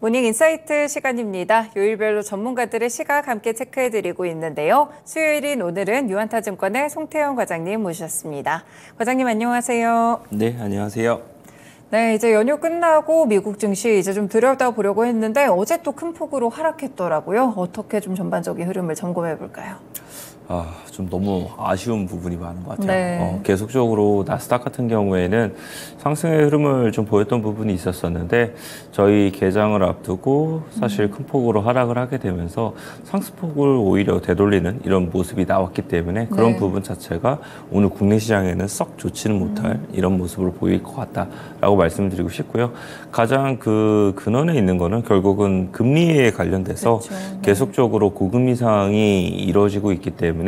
모닝 인사이트 시간입니다. 요일별로 전문가들의 시각 함께 체크해드리고 있는데요. 수요일인 오늘은 유한타증권의 송태영 과장님 모셨습니다. 과장님 안녕하세요. 네, 안녕하세요. 네, 이제 연휴 끝나고 미국 증시 이제 좀 들여다보려고 했는데 어제 또 큰 폭으로 하락했더라고요. 어떻게 좀 전반적인 흐름을 점검해 볼까요? 좀 너무 아쉬운 부분이 많은 것 같아요. 네. 계속적으로 나스닥 같은 경우에는 상승의 흐름을 좀 보였던 부분이 있었었는데 저희 개장을 앞두고 사실 큰 폭으로 하락을 하게 되면서 상승폭을 오히려 되돌리는 이런 모습이 나왔기 때문에 그런 부분 자체가 오늘 국내 시장에는 썩 좋지는 못할 이런 모습을 보일 것 같다라고 말씀을 드리고 싶고요. 가장 그 근원에 있는 거는 결국은 금리에 관련돼서 그렇죠. 네. 계속적으로 고금리 상황이 이루어지고 있기 때문에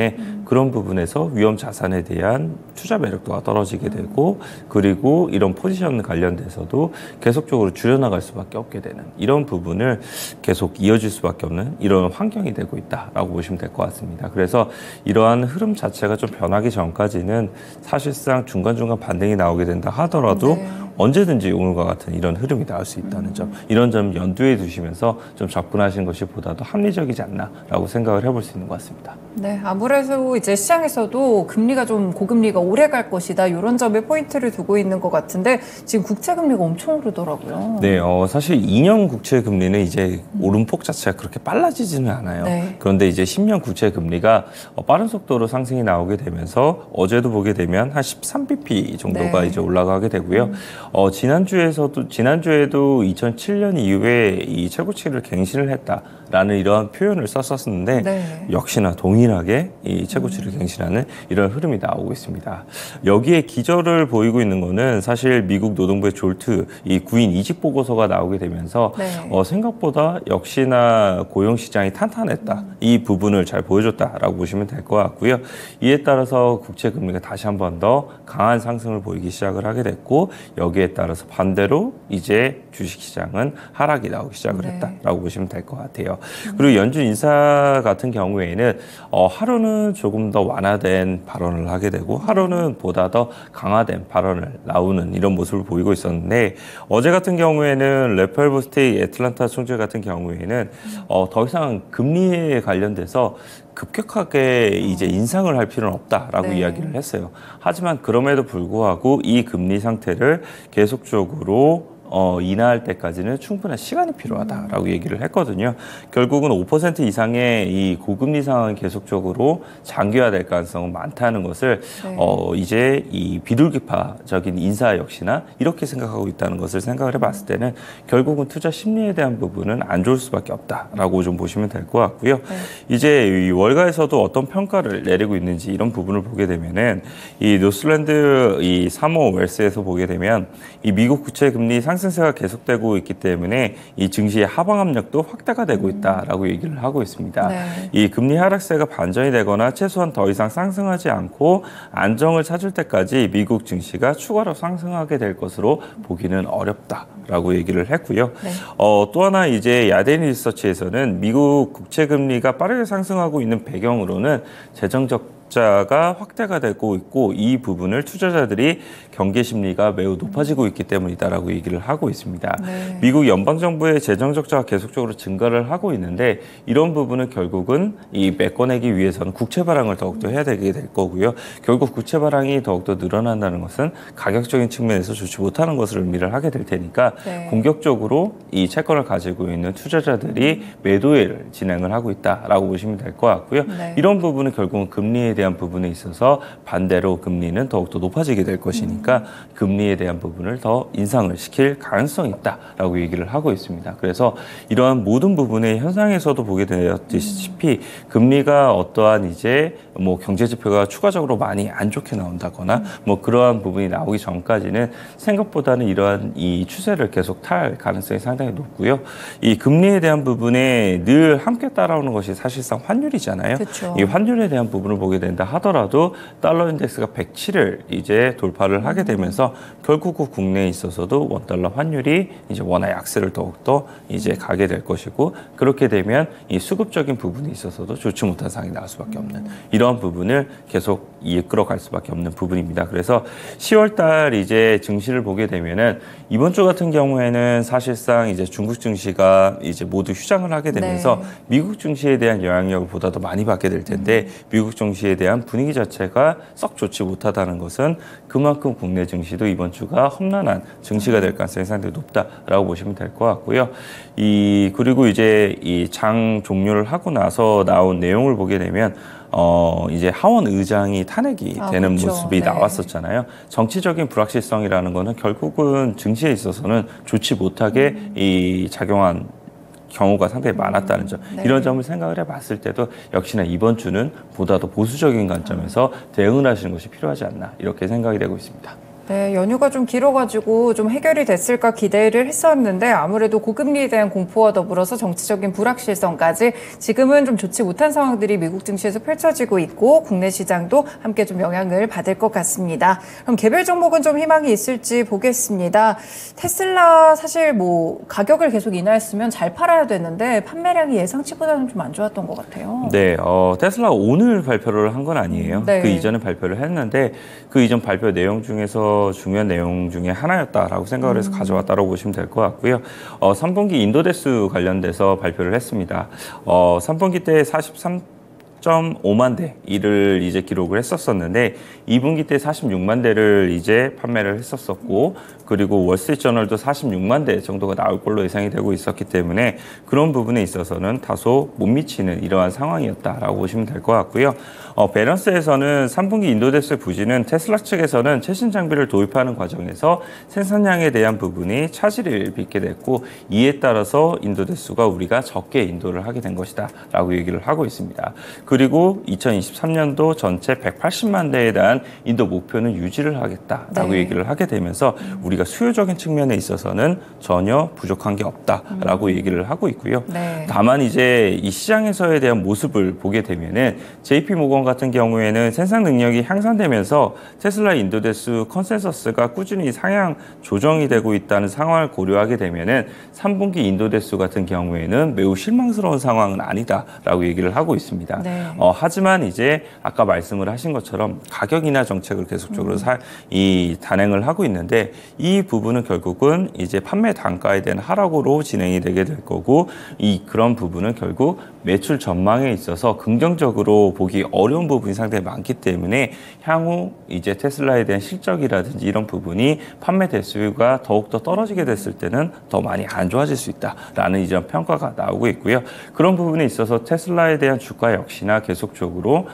그런 부분에서 위험 자산에 대한 투자 매력도가 떨어지게 되고 그리고 이런 포지션 관련돼서도 계속적으로 줄여나갈 수밖에 없게 되는 이런 부분을 계속 이어질 수밖에 없는 이런 환경이 되고 있다라고 보시면 될 것 같습니다. 그래서 이러한 흐름 자체가 좀 변하기 전까지는 사실상 중간중간 반등이 나오게 된다 하더라도 언제든지 오늘과 같은 이런 흐름이 나올 수 있다는 점, 이런 점 염두에 두시면서 좀 접근하시는 것이 보다 더 합리적이지 않나라고 생각을 해볼 수 있는 것 같습니다. 네, 아무래도 이제 시장에서도 금리가 좀 고금리가 오래 갈 것이다 이런 점에 포인트를 두고 있는 것 같은데 지금 국채 금리가 엄청 오르더라고요. 네, 사실 2년 국채 금리는 이제 오름폭 자체가 그렇게 빨라지지는 않아요. 네. 그런데 이제 10년 국채 금리가 빠른 속도로 상승이 나오게 되면서 어제도 보게 되면 한 13bp 정도가 이제 올라가게 되고요. 지난주에도 2007년 이후에 이 최고치를 갱신을 했다라는 이러한 표현을 썼었는데 역시나 동일하게 이 최고치를 갱신하는 이런 흐름이 나오고 있습니다. 여기에 기저를 보이고 있는 거는 사실 미국 노동부의 졸트 이 구인 이직 보고서가 나오게 되면서 생각보다 역시나 고용 시장이 탄탄했다. 이 부분을 잘 보여줬다라고 보시면 될 것 같고요. 이에 따라서 국채 금리가 다시 한 번 더 강한 상승을 보이기 시작을 하게 됐고 여기에 따라서 반대로 이제 주식시장은 하락이 나오기 시작을 했다라고 보시면 될 것 같아요. 그리고 연준 인사 같은 경우에는 하루는 조금 더 완화된 발언을 하게 되고 하루는 보다 더 강화된 발언을 나오는 이런 모습을 보이고 있었는데 어제 같은 경우에는 레펠 보스틱 애틀란타 총재 같은 경우에는 더 이상 금리에 관련돼서 급격하게 이제 인상을 할 필요는 없다라고 이야기를 했어요. 하지만 그럼에도 불구하고 이 금리 상태를 계속적으로 인하할 때까지는 충분한 시간이 필요하다라고 얘기를 했거든요. 결국은 5% 이상의 이 고금리 상황이 계속적으로 장기화될 가능성은 많다는 것을 이제 이 비둘기파적인 인사 역시나 이렇게 생각하고 있다는 것을 생각을 해봤을 때는 결국은 투자 심리에 대한 부분은 안 좋을 수밖에 없다라고 좀 보시면 될 것 같고요. 이제 이 월가에서도 어떤 평가를 내리고 있는지 이런 부분을 보게 되면은 이 노슬랜드 이 사모 웰스에서 보게 되면 이 미국 국채 금리 상승세가 계속되고 있기 때문에 이 증시의 하방 압력도 확대가 되고 있다라고 얘기를 하고 있습니다. 이 금리 하락세가 반전이 되거나 최소한 더 이상 상승하지 않고 안정을 찾을 때까지 미국 증시가 추가로 상승하게 될 것으로 보기는 어렵다라고 얘기를 했고요. 또 하나 이제 야데니 리서치에서는 미국 국채 금리가 빠르게 상승하고 있는 배경으로는 재정적 자가 확대가 되고 있고 이 부분을 투자자들이 경계 심리가 매우 높아지고 있기 때문이다라고 얘기를 하고 있습니다. 미국 연방정부의 재정 적자가 계속적으로 증가를 하고 있는데 이런 부분은 결국은 이 메꿔내기 위해서는 국채 발행을 더욱더 해야 되게 될 거고요. 결국 국채 발행이 더욱더 늘어난다는 것은 가격적인 측면에서 좋지 못하는 것을 의미를 하게 될 테니까 공격적으로 이 채권을 가지고 있는 투자자들이 매도를 진행을 하고 있다라고 보시면 될 것 같고요. 이런 부분은 결국은 금리에 대한 부분에 있어서 반대로 금리는 더욱더 높아지게 될 것이니까 금리에 대한 부분을 더 인상을 시킬 가능성이 있다라고 얘기를 하고 있습니다. 그래서 이러한 모든 부분의 현상에서도 보게 되었다시피 금리가 어떠한 이제 뭐 경제 지표가 추가적으로 많이 안 좋게 나온다거나 뭐 그러한 부분이 나오기 전까지는 생각보다는 이러한 이 추세를 계속 탈 가능성이 상당히 높고요. 이 금리에 대한 부분에 늘 함께 따라오는 것이 사실상 환율이잖아요. 이 환율에 대한 부분을 보게 되는 된다 하더라도 달러 인덱스가 107을 이제 돌파를 하게 되면서 결국 그 국내에 있어서도 원달러 환율이 이제 원화 약세를 더욱더 이제 가게 될 것이고, 그렇게 되면 이 수급적인 부분에 있어서도 좋지 못한 상황이 나올 수밖에 없는 이러한 부분을 계속 이끌어갈 수밖에 없는 부분입니다. 그래서 10월 달 이제 증시를 보게 되면은 이번 주 같은 경우에는 사실상 이제 중국 증시가 이제 모두 휴장을 하게 되면서 미국 증시에 대한 영향력을 보다 더 많이 받게 될 텐데, 미국 증시에 대한 분위기 자체가 썩 좋지 못하다는 것은 그만큼 국내 증시도 이번 주가 험난한 증시가 될 가능성이 상당히 높다라고 보시면 될 것 같고요. 그리고 이제 이 장 종료를 하고 나서 나온 내용을 보게 되면 이제 하원 의장이 탄핵이 되는 그렇죠. 모습이 나왔었잖아요. 정치적인 불확실성이라는 거는 결국은 증시에 있어서는 좋지 못하게 이 작용한 경우가 상당히 많았다는 점. 이런 점을 생각을 해봤을 때도 역시나 이번 주는 보다 더 보수적인 관점에서 대응을 하시는 것이 필요하지 않나, 이렇게 생각이 되고 있습니다. 네, 연휴가 좀 길어가지고 좀 해결이 됐을까 기대를 했었는데, 아무래도 고금리에 대한 공포와 더불어서 정치적인 불확실성까지 지금은 좀 좋지 못한 상황들이 미국 증시에서 펼쳐지고 있고, 국내 시장도 함께 좀 영향을 받을 것 같습니다. 그럼 개별 종목은 좀 희망이 있을지 보겠습니다. 테슬라 사실 뭐 가격을 계속 인하했으면 잘 팔아야 되는데 판매량이 예상치보다는 좀 안 좋았던 것 같아요. 네, 테슬라 오늘 발표를 한 건 아니에요. 네. 그 이전에 발표를 했는데 그 이전 발표 내용 중에서 중요한 내용 중에 하나였다라고 생각을 해서 가져왔다고 보시면 될 것 같고요. 3분기 인도대수 관련돼서 발표를 했습니다. 3분기 때 43.5만 대 이를 이제 기록을 했었었는데 2분기 때 46만 대를 이제 판매를 했었었고, 그리고 월스트리트저널도 46만 대 정도가 나올 걸로 예상이 되고 있었기 때문에 그런 부분에 있어서는 다소 못 미치는 이러한 상황이었다라고 보시면 될 것 같고요. 밸런스에서는 3분기 인도대수 부진은 테슬라 측에서는 최신 장비를 도입하는 과정에서 생산량에 대한 부분이 차질을 빚게 됐고, 이에 따라서 인도대수가 우리가 적게 인도를 하게 된 것이다 라고 얘기를 하고 있습니다. 그리고 2023년도 전체 180만 대에 대한 인도 목표는 유지를 하겠다라고 얘기를 하게 되면서 우리가 수요적인 측면에 있어서는 전혀 부족한 게 없다라고 얘기를 하고 있고요. 다만 이제 이 시장에서에 대한 모습을 보게 되면은 JP 모건 같은 경우에는 생산 능력이 향상되면서 테슬라 인도대수 컨센서스가 꾸준히 상향 조정이 되고 있다는 상황을 고려하게 되면은 3분기 인도대수 같은 경우에는 매우 실망스러운 상황은 아니다라고 얘기를 하고 있습니다. 하지만 이제 아까 말씀을 하신 것처럼 가격 인하 정책을 계속적으로 단행을 하고 있는데, 이 부분은 결국은 이제 판매 단가에 대한 하락으로 진행이 되게 될 거고, 그런 부분은 결국 매출 전망에 있어서 긍정적으로 보기 어려운 부분이 상당히 많기 때문에 향후 이제 테슬라에 대한 실적이라든지 이런 부분이 판매 대수가 더욱더 떨어지게 됐을 때는 더 많이 안 좋아질 수 있다라는 이런 평가가 나오고 있고요. 그런 부분에 있어서 테슬라에 대한 주가 역시나 계속적으로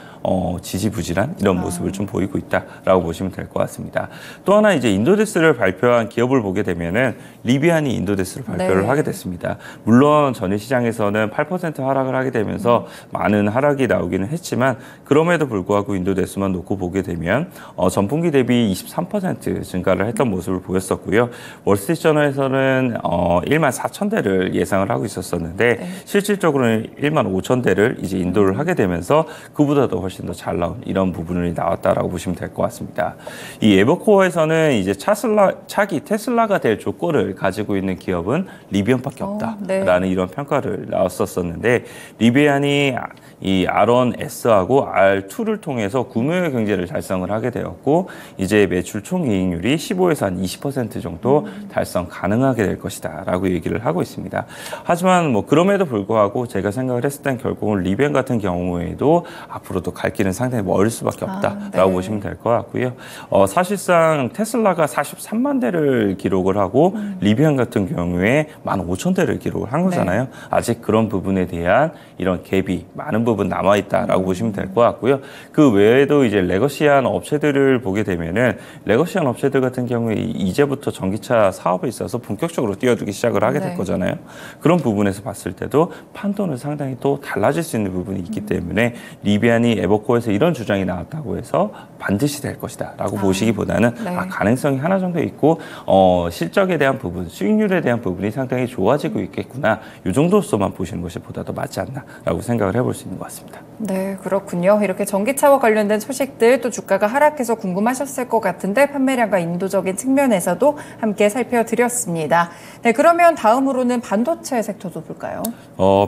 지지부진한 이런 모습을 좀 보이고 있다라고 보시면 될 것 같습니다. 또 하나 이제 인도대수를 발표한 기업을 보게 되면은 리비안이 인도대수를 발표를 하게 됐습니다. 물론 전일 시장에서는 8% 하락을 하게 되면서 많은 하락이 나오기는 했지만, 그럼에도 불구하고 인도대수만 놓고 보게 되면 전분기 대비 23% 증가를 했던 모습을 보였었고요. 월스트리트저널에서는 1만 4천 대를 예상을 하고 있었었는데 실질적으로는 1만 5천 대를 이제 인도를 하게 되면서 그보다도 훨씬 더 잘 나온 이런 부분이 나왔다라고 보시면 될 것 같습니다. 이 에버코어에서는 이제 차기 테슬라가 될 조건을 가지고 있는 기업은 리비안밖에 없다라는 이런 평가를 나왔었는데, 리비안이 이 R1S하고 R2를 통해서 구매의 경제를 달성을 하게 되었고, 이제 매출 총이익률이 15에서 한 20% 정도 달성 가능하게 될 것이다라고 얘기를 하고 있습니다. 하지만 뭐 그럼에도 불구하고 제가 생각을 했을 땐 결국은 리비안 같은 경우에도 앞으로도 갈 길은 상당히 멀을 수밖에 없다라고 보시면 될 것 같고요. 사실상 테슬라가 43만 대를 기록을 하고 리비안 같은 경우에 15,000대를 기록을 한 거잖아요. 아직 그런 부분에 대한 이런 갭이 많은 부분 남아있다라고 보시면 될 것 같고요. 그 외에도 이제 레거시한 업체들을 보게 되면은, 레거시한 업체들 같은 경우에 이제부터 전기차 사업에 있어서 본격적으로 뛰어들기 시작을 하게 될 거잖아요. 그런 부분에서 봤을 때도 판도는 상당히 또 달라질 수 있는 부분이 있기 때문에 리비안이 에버코어에서 이런 주장이 나왔다고 해서 반드시 될 것이다 라고 보시기보다는 가능성이 하나 정도 있고, 실적에 대한 부분, 수익률에 대한 부분이 상당히 좋아지고 있겠구나, 이 정도로서만 보시는 것이 보다 더 맞지 않나라고 생각을 해볼 수 있는 것 같습니다. 네, 그렇군요. 이렇게 전기차와 관련된 소식들 또 주가가 하락해서 궁금하셨을 것 같은데 판매량과 인도적인 측면에서도 함께 살펴드렸습니다. 네, 그러면 다음으로는 반도체 섹터도 볼까요?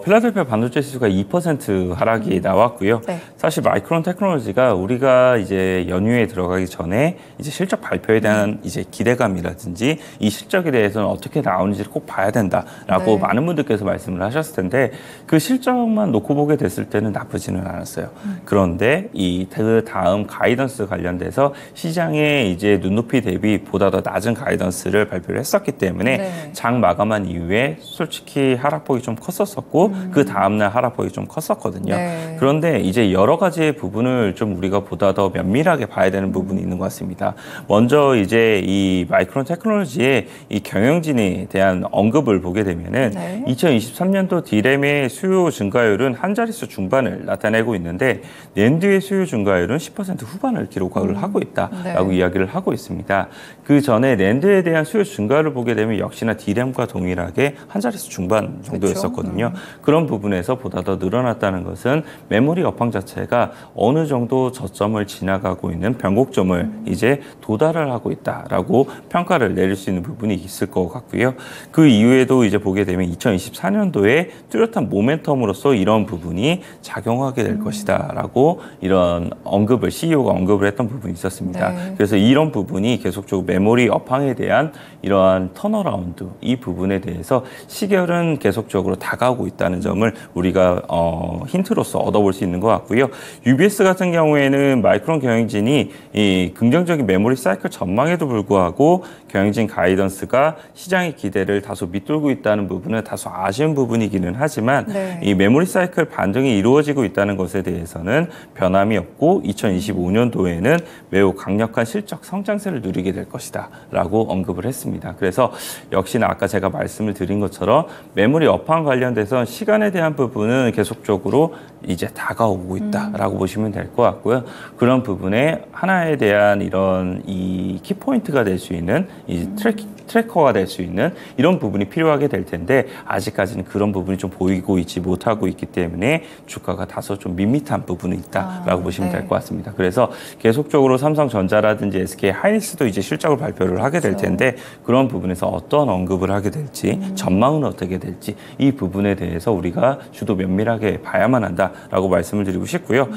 필라델피아 반도체 지수가 2% 하락이 나왔고요. 네. 사실 마이크론 테크놀로지가 우리가 이제 연휴에 들어가기 전에 이제 실적 발표에 대한 이제 기대감이라든지 이 실적에 대해서는 어떻게 나오는지를 꼭 봐야 된다라고 네. 많은 분들께서 말씀을 하셨을 텐데 그 실적만 놓고 보게 됐을 때는 나쁘지는 않았어요. 그런데 그 다음 가이던스 관련돼서 시장에 이제 눈높이 대비 보다 더 낮은 가이던스를 발표를 했었기 때문에 네. 장 마감한 이후에 솔직히 하락폭이 좀 컸었고 그 다음날 하락폭이 좀 컸었거든요. 네. 그런데 이제 여러 가지의 부분을 좀 우리가 보다 더 면밀하게 봐야 되는 부분이 있는 것 같습니다. 먼저 이제 이 마이크론 테크놀로지의 이 경영진에 대한 언급을 보게 되면은 네. 2023년도 디램의 수요 증가율은 한 자릿수 중반을 나타내고 있는데 낸드의 수요 증가율은 10% 후반을 기록을 하고 있다라고 네. 이야기를 하고 있습니다. 그 전에 낸드에 대한 수요 증가를 보게 되면 역시나 디램과 동일하게 한 자릿수 중반 정도였었거든요. 그런 부분에서 보다 더 늘어났다는 것은 메모리 업황 자체가 어느 정도 저점을 지나가고 있는 변곡점을 이제 도달을 하고 있다라고 평가를 내릴 수 있는 부분이 있을 것 같고요. 그 이후에도 이제 보게 되면 2024년도에 뚜렷한 모멘텀으로서 이런 부분이 작용하게 될 것이다라고 이런 언급을 CEO가 언급을 했던 부분이 있었습니다. 네. 그래서 이런 부분이 계속적으로 메모리 업황에 대한 이러한 턴어라운드 이 부분에 대해서 시결은 계속적으로 다가오고 있다는 점을 우리가 힌트로서 얻어볼 수 있는 것 같고요. UBS 같은 경우에는 마이크론 경영진이 이 긍정적인 메모리 사이클 전망에도 불구하고 경영진 가이던스가 시장의 기대를 다소 밑돌고 있다는 부분은 다소 아쉬운 부분이기는 하지만 네. 이 메모리 사이클 반등이 이루어지고 있다는 것에 대해서는 변함이 없고 2025년도에는 매우 강력한 실적 성장세를 누리게 될 것이다 라고 언급을 했습니다. 그래서 역시나 아까 제가 말씀을 드린 것처럼 메모리 업황 관련돼서 시간에 대한 부분은 계속적으로 이제 다가오고 있다라고 보시면 될 것 같고요. 그런 부분에 하나에 대한 이런 이 키포인트가 될 수 있는 이 트래커가 될 수 있는 이런 부분이 필요하게 될 텐데 아직까지는 그런 부분이 좀 보이고 있지 못하고 있기 때문에 주가가 다소 좀 밋밋한 부분이 있다라고 보시면 네. 될 것 같습니다. 그래서 계속적으로 삼성전자라든지 SK 하이닉스도 이제 실적을 발표를 하게 될 텐데 그런 부분에서 어떤 언급을 하게 될지 전망은 어떻게 될지 이 부분에 대해서 우리가 주도 면밀하게 봐야만 한다라고 말씀을 드리고 싶고요.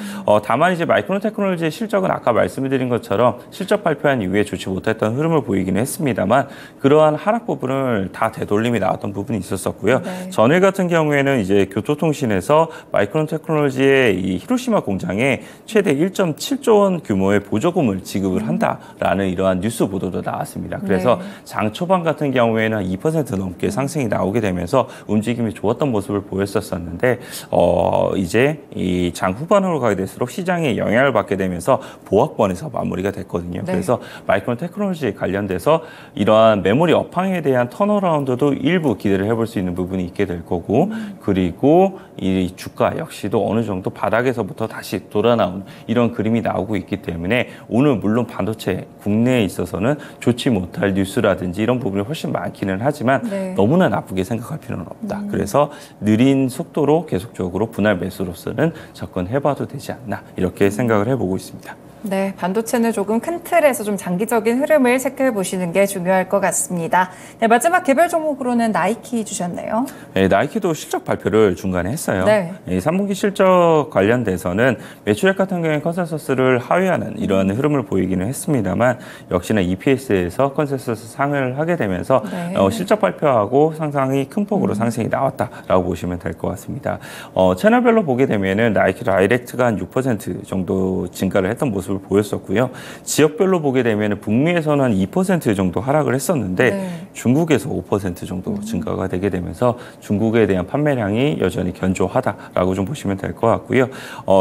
다만 이제 마이크론 테크놀로지의 실적은 아까 말씀을 드린 것처럼 실적 발표한 이후에 좋지 못했던 흐름을 보이기는 했습니다만 그러한 하락 부분을 다 되돌림이 나왔던 부분이 있었었고요. 네. 전일 같은 경우에는 이제 교토통신에서 마이크론 테크놀로지의 이 히로시마 공장에 최대 1.7조 원 규모의 보조금을 지급을 한다라는 이러한 뉴스 보도도 나왔습니다. 그래서 네. 장 초반 같은 경우에는 한 2% 넘게 상승이 나오게 되면서 움직임이 좋았던 모습을 보였었는데 이제 이 장 후반으로 가게 될수록 시장에 영향을 받게 되면서 보합권에서 마무리가 됐거든요. 네. 그래서 마이크론 테크놀로지에 관련돼서 이러한 메모리 업황에 대한 턴어라운드도 일부 기대를 해볼 수 있는 부분이 있게 될 거고 그리고 이 주가 역시도 어느 정도 바닥에서부터 다시 돌아 나오는 이런 그림이 나오고 있기 때문에 오늘 물론 반도체 국내에 있어서는 좋지 못할 뉴스라든지 이런 부분이 훨씬 많기는 하지만 네. 너무나 나쁘게 생각할 필요는 없다. 그래서 느린 속도로 계속적으로 분할 매수로서는 접근해봐도 되지 않나 이렇게 생각을 해보고 있습니다. 네, 반도체는 조금 큰 틀에서 좀 장기적인 흐름을 체크해 보시는 게 중요할 것 같습니다. 네, 마지막 개별 종목으로는 나이키 주셨네요. 네, 나이키도 실적 발표를 중간에 했어요. 네. 3분기 실적 관련돼서는 매출액 같은 경우에 컨센서스를 하회하는 이런 흐름을 보이기는 했습니다만 역시나 EPS에서 컨센서스 상을 하게 되면서 네. 실적 발표하고 상당히 큰 폭으로 상승이 나왔다라고 보시면 될 것 같습니다. 채널별로 보게 되면은 나이키 다이렉트가 한 6% 정도 증가를 했던 모습 보였었고요. 지역별로 보게 되면 북미에서는 한 2% 정도 하락을 했었는데 네. 중국에서 5% 정도 증가가 되게 되면서 중국에 대한 판매량이 여전히 견조하다라고 좀 보시면 될 것 같고요.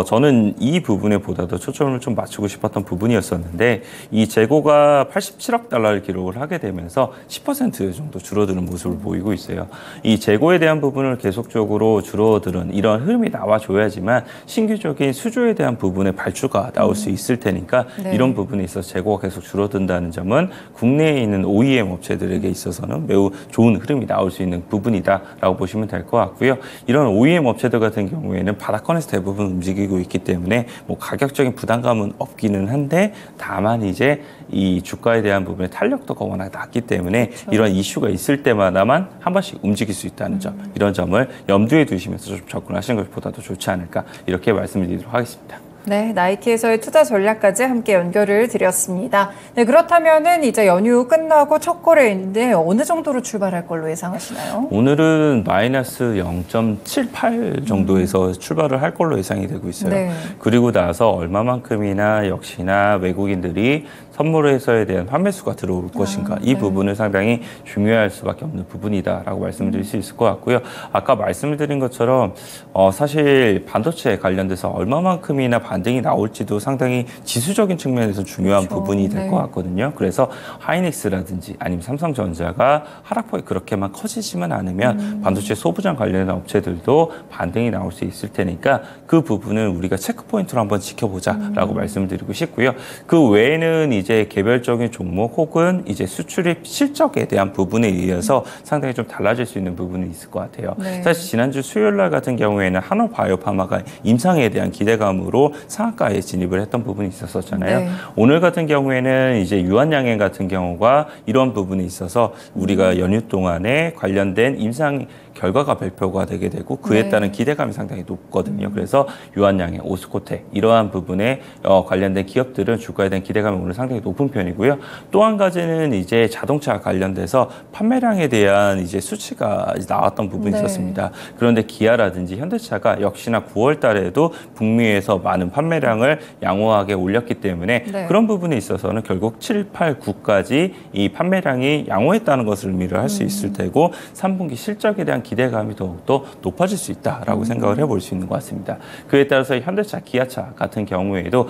저는 이 부분에 보다 더 초점을 좀 맞추고 싶었던 부분이었었는데 이 재고가 87억 달러를 기록을 하게 되면서 10% 정도 줄어드는 모습을 보이고 있어요. 이 재고에 대한 부분을 계속적으로 줄어드는 이런 흐름이 나와줘야지만 신규적인 수주에 대한 부분의 발주가 나올 수 있을 테니까 네. 이런 부분에 있어서 재고가 계속 줄어든다는 점은 국내에 있는 OEM 업체들에게 있어서는 매우 좋은 흐름이 나올 수 있는 부분이다라고 보시면 될 것 같고요. 이런 OEM 업체들 같은 경우에는 바닥권에서 대부분 움직이고 있기 때문에 뭐 가격적인 부담감은 없기는 한데 다만 이제 이 주가에 대한 부분에 탄력도가 워낙 낮기 때문에 그렇죠. 이런 이슈가 있을 때마다만 한 번씩 움직일 수 있다는 점, 이런 점을 염두에 두시면서 좀 접근하시는 것보다도 좋지 않을까 이렇게 말씀을 드리도록 하겠습니다. 네, 나이키에서의 투자 전략까지 함께 연결을 드렸습니다. 네, 그렇다면은 이제 연휴 끝나고 첫 거래인데 어느 정도로 출발할 걸로 예상하시나요? 오늘은 마이너스 0.78 정도에서 출발을 할 걸로 예상이 되고 있어요. 네. 그리고 나서 얼마만큼이나 역시나 외국인들이 선물 회사에 대한 판매수가 들어올 것인가, 이 부분을 상당히 중요할 수밖에 없는 부분이다라고 말씀을 드릴 수 있을 것 같고요. 아까 말씀을 드린 것처럼 사실 반도체에 관련돼서 얼마만큼이나 반등이 나올지도 상당히 지수적인 측면에서 중요한 그렇죠. 부분이 될 것 네. 같거든요. 그래서 하이닉스라든지 아니면 삼성전자가 하락폭이 그렇게만 커지지만 않으면 반도체 소부장 관련된 업체들도 반등이 나올 수 있을 테니까 그 부분을 우리가 체크포인트로 한번 지켜보자라고 말씀을 드리고 싶고요. 그 외에는 이제 개별적인 종목 혹은 이제 수출입 실적에 대한 부분에 의해서 상당히 좀 달라질 수 있는 부분이 있을 것 같아요. 네. 사실 지난주 수요일 날 같은 경우에는 한올바이오파마가 임상에 대한 기대감으로 상한가에 진입을 했던 부분이 있었잖아요. 네. 오늘 같은 경우에는 이제 유한양행 같은 경우가 이런 부분이 있어서 우리가 연휴 동안에 관련된 임상 결과가 발표가 되게 되고 그에 네. 따른 기대감이 상당히 높거든요. 그래서 유한양행, 오스코텍 이러한 부분에 관련된 기업들은 주가에 대한 기대감이 오늘 상당히 높은 편이고요. 또 한 가지는 이제 자동차 관련돼서 판매량에 대한 이제 수치가 나왔던 부분이 네. 있었습니다. 그런데 기아라든지 현대차가 역시나 9월 달에도 북미에서 많은 판매량을 양호하게 올렸기 때문에 네. 그런 부분에 있어서는 결국 7, 8, 9까지 이 판매량이 양호했다는 것을 의미를 할 수 있을 테고 3분기 실적에 대한 기대감이 더욱더 높아질 수 있다라고 생각을 해볼 수 있는 것 같습니다. 그에 따라서 현대차, 기아차 같은 경우에도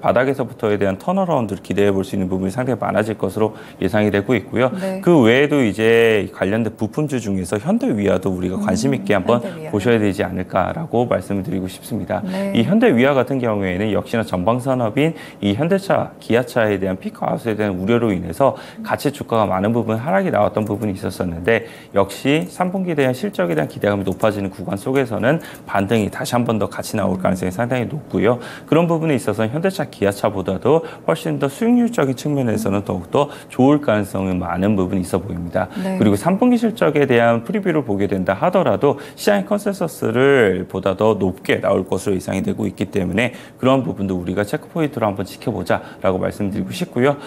바닥에서부터에 대한 턴어라운드를 기대해 볼 수 있는 부분이 상당히 많아질 것으로 예상이 되고 있고요. 네. 그 외에도 이제 관련된 부품주 중에서 현대위아도 우리가 관심 있게 한번 현대위아. 보셔야 되지 않을까라고 말씀을 드리고 싶습니다. 네. 이 현대위아 같은 경우에는 역시나 전방산업인 이 현대차, 기아차에 대한 피크아웃에 대한 우려로 인해서 가치 주가가 많은 부분 하락이 나왔던 부분이 있었었는데 역시 3분기에 대한 실적에 대한 기대감이 높아지는 구간 속에서는 반등이 다시 한 번 더 같이 나올 가능성이 상당히 높고요. 그런 부분에 있어서 현대차, 기아차보다도 훨씬 더 수익률적인 측면에서는 더욱더 좋을 가능성이 많은 부분이 있어 보입니다. 네. 그리고 3분기 실적에 대한 프리뷰를 보게 된다 하더라도 시장 컨센서스를 보다 더 높게 나올 것으로 예상이 되고 있기 때문에 그런 부분도 우리가 체크포인트로 한번 지켜보자라고 말씀드리고 싶고요.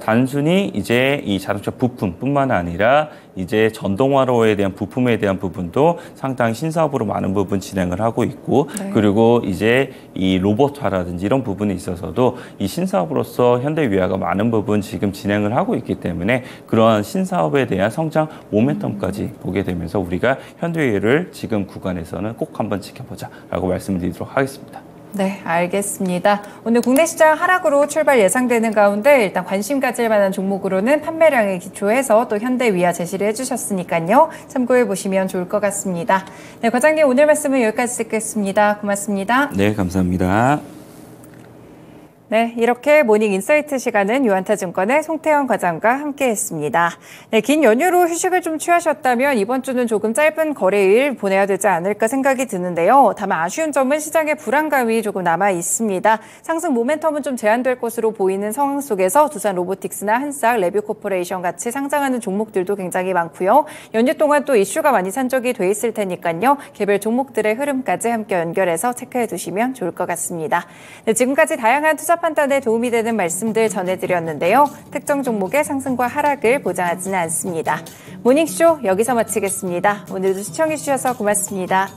단순히 이제 이 자동차 부품뿐만 아니라 이제 전동화로에 대한 부품에 대한 부분도 상당히 신사업으로 많은 부분 진행을 하고 있고 네. 그리고 이제 이 로봇화라든지 이런 부분에 있어서도 이 신사업으로서 현대위아가 많은 부분 지금 진행을 하고 있기 때문에 그러한 신사업에 대한 성장 모멘텀까지 보게 되면서 우리가 현대위아를 지금 구간에서는 꼭 한번 지켜보자라고 말씀을 드리도록 하겠습니다. 네, 알겠습니다. 오늘 국내 시장 하락으로 출발 예상되는 가운데 일단 관심 가질 만한 종목으로는 판매량에 기초해서 또 현대위아 제시를 해주셨으니까요. 참고해 보시면 좋을 것 같습니다. 네, 과장님 오늘 말씀은 여기까지 듣겠습니다. 고맙습니다. 네, 감사합니다. 네, 이렇게 모닝 인사이트 시간은 유한타증권의 송태현 과장과 함께했습니다. 네, 긴 연휴로 휴식을 좀 취하셨다면 이번 주는 조금 짧은 거래일 보내야 되지 않을까 생각이 드는데요. 다만 아쉬운 점은 시장의 불안감이 조금 남아 있습니다. 상승 모멘텀은 좀 제한될 것으로 보이는 상황 속에서 두산 로보틱스나 한싹, 레뷰코퍼레이션 같이 상장하는 종목들도 굉장히 많고요. 연휴 동안 또 이슈가 많이 산적이 돼 있을 테니까요. 개별 종목들의 흐름까지 함께 연결해서 체크해 두시면 좋을 것 같습니다. 네, 지금까지 다양한 투자 판단에 도움이 되는 말씀들 전해드렸는데요. 특정 종목의 상승과 하락을 보장하지는 않습니다. 모닝쇼 여기서 마치겠습니다. 오늘도 시청해주셔서 고맙습니다.